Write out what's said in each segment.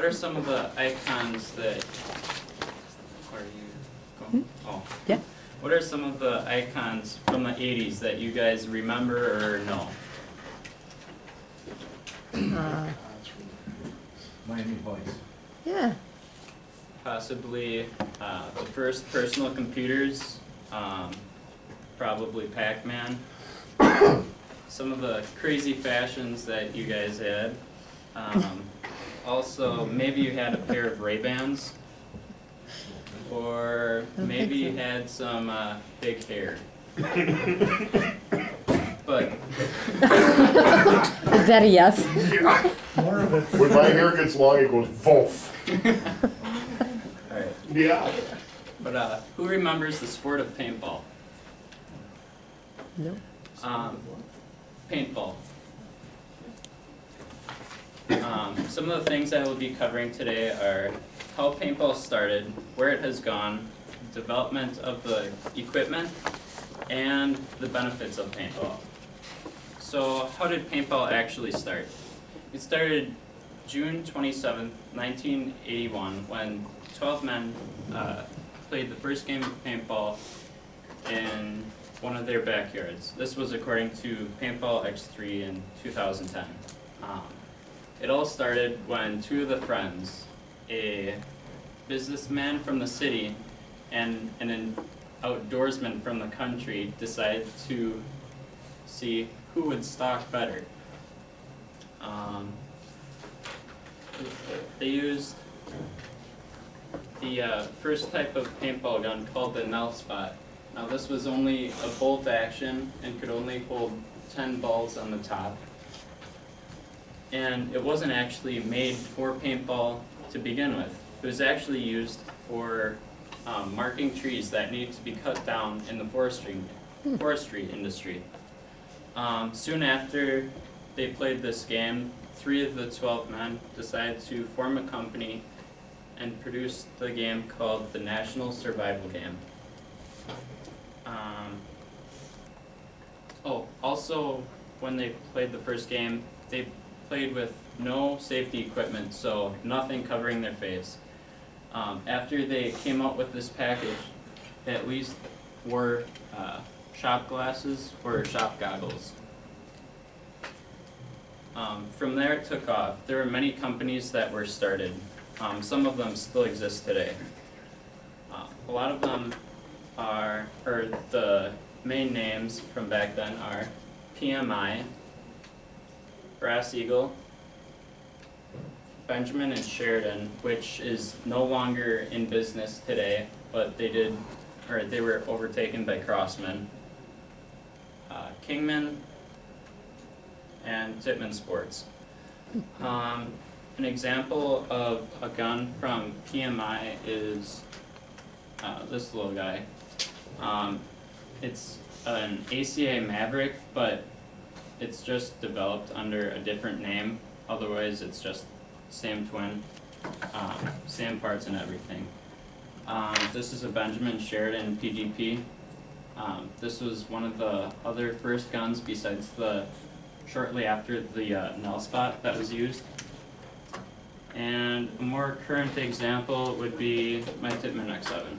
what are some of the icons that, are you going? Oh. Yeah. What are some of the icons from the 80s that you guys remember or know? Miami Vice. Yeah. Possibly the first personal computers, probably Pac-Man. Some of the crazy fashions that you guys had. Also, maybe you had a pair of Ray-Bans, or maybe you had some big hair. But Is that a yes? When my hair gets long, it goes Wolf. all right. Yeah. But who remembers the sport of paintball? No. Paintball. Some of the things I will be covering today are how paintball started, where it has gone, development of the equipment, and the benefits of paintball. So how did paintball actually start? It started June 27, 1981, when 12 men played the first game of paintball in one of their backyards. This was according to Paintball X3 in 2010. It all started when two of the friends, a businessman from the city and an outdoorsman from the country, decided to see who would stock better. They used the first type of paintball gun called the Nell Spot. Now this was only a bolt action and could only hold 10 balls on the top. And it wasn't actually made for paintball to begin with. It was actually used for marking trees that needed to be cut down in the forestry industry. Soon after they played this game, 3 of the 12 men decided to form a company and produce the game called the National Survival Game. Also, when they played the first game, they played with no safety equipment, so nothing covering their face. After they came out with this package, they at least wore shop glasses or shop goggles. From there it took off. There were many companies that were started. Some of them still exist today. A lot of them are, or the main names from back then are PMI, Brass Eagle, Benjamin and Sheridan, which is no longer in business today, but they were overtaken by Crossman, Kingman, and Tippmann Sports. An example of a gun from PMI is this little guy. It's an ACA Maverick, but it's just developed under a different name. Otherwise, it's just same twin, same parts and everything. This is a Benjamin Sheridan PGP. This was one of the other first guns besides shortly after the Nell Spot that was used. And a more current example would be my Tippmann X7.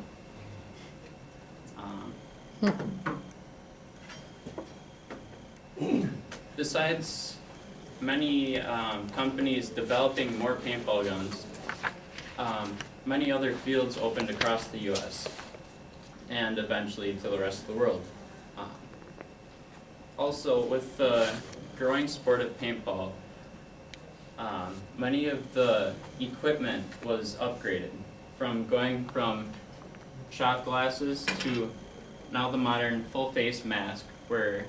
Besides many companies developing more paintball guns, many other fields opened across the U.S. and eventually to the rest of the world. Also, with the growing sport of paintball, many of the equipment was upgraded, from going from shot glasses to now the modern full face mask, where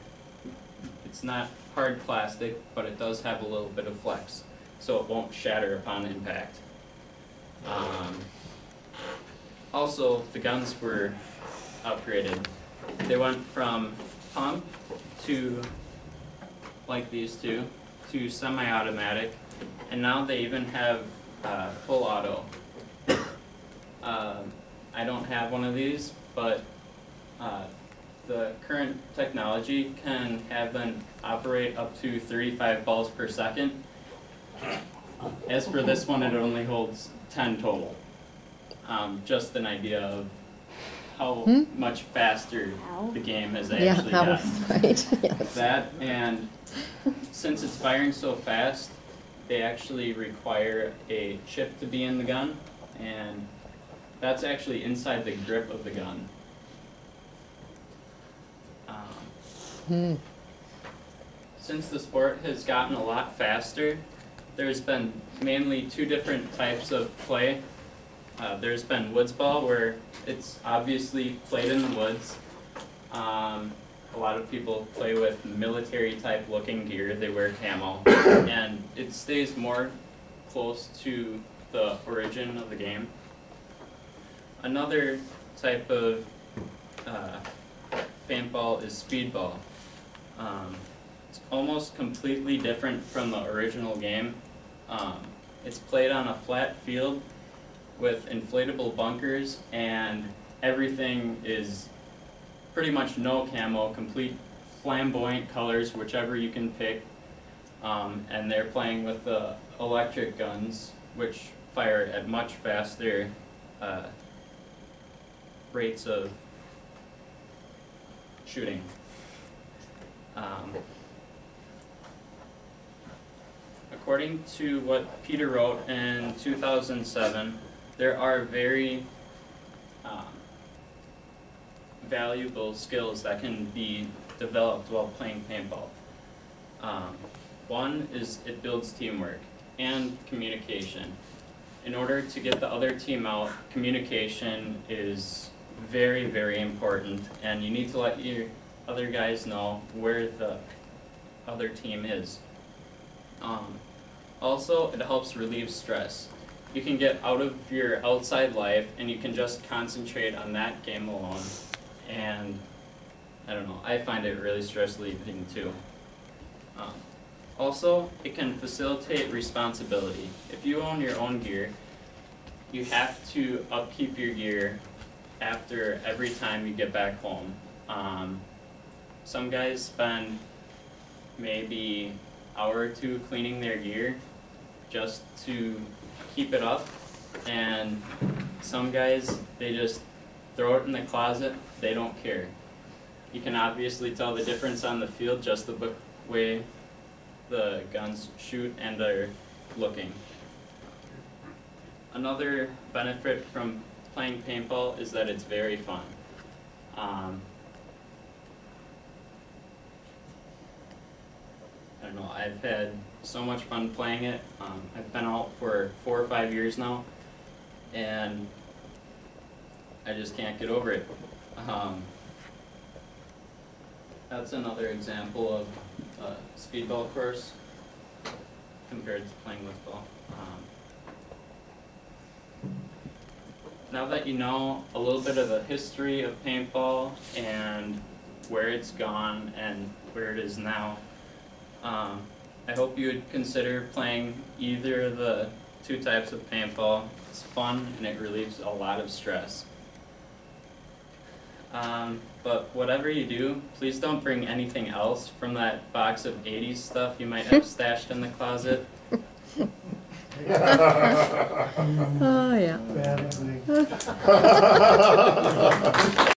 it's not hard plastic, but it does have a little bit of flex, so it won't shatter upon impact. Also, the guns were upgraded. They went from pump to, like these two, to semi-automatic, and now they even have full auto. I don't have one of these, but the current technology can have them operate up to 35 balls per second. As for this one, it only holds 10 total. Just an idea of how much faster the game has actually gotten. Right. Yes. That, and since it's firing so fast, they actually require a chip to be in the gun, and that's actually inside the grip of the gun. Since the sport has gotten a lot faster, there's been mainly two different types of play. There's been woods ball, where it's obviously played in the woods. A lot of people play with military type looking gear. They wear camo, and it stays more close to the origin of the game. Another type of paintball is speedball. It's almost completely different from the original game. It's played on a flat field with inflatable bunkers, and everything is pretty much no camo, complete flamboyant colors, whichever you can pick. And they're playing with the electric guns, which fire at much faster rates of shooting. According to what Peter wrote in 2007, there are very valuable skills that can be developed while playing paintball. One is it builds teamwork and communication. In order to get the other team out, communication is very, very important, and you need to let your other guys know where the other team is. Also, it helps relieve stress. You can get out of your outside life and you can just concentrate on that game alone. And I don't know, I find it really stress relieving too. Also, it can facilitate responsibility. If you own your own gear, you have to upkeep your gear after every time you get back home. Some guys spend maybe an hour or two cleaning their gear just to keep it up, and some guys, they just throw it in the closet. They don't care. You can obviously tell the difference on the field just the way the guns shoot and are looking. Another benefit from playing paintball is that it's very fun. I don't know, I've had so much fun playing it. I've been out for 4 or 5 years now, and I just can't get over it. That's another example of a speedball course compared to playing with ball. Now that you know a little bit of the history of paintball and where it's gone and where it is now, I hope you would consider playing either of the two types of paintball. It's fun and it relieves a lot of stress. But whatever you do, please don't bring anything else from that box of 80s stuff you might have stashed in the closet. Oh, yeah. Bad thing.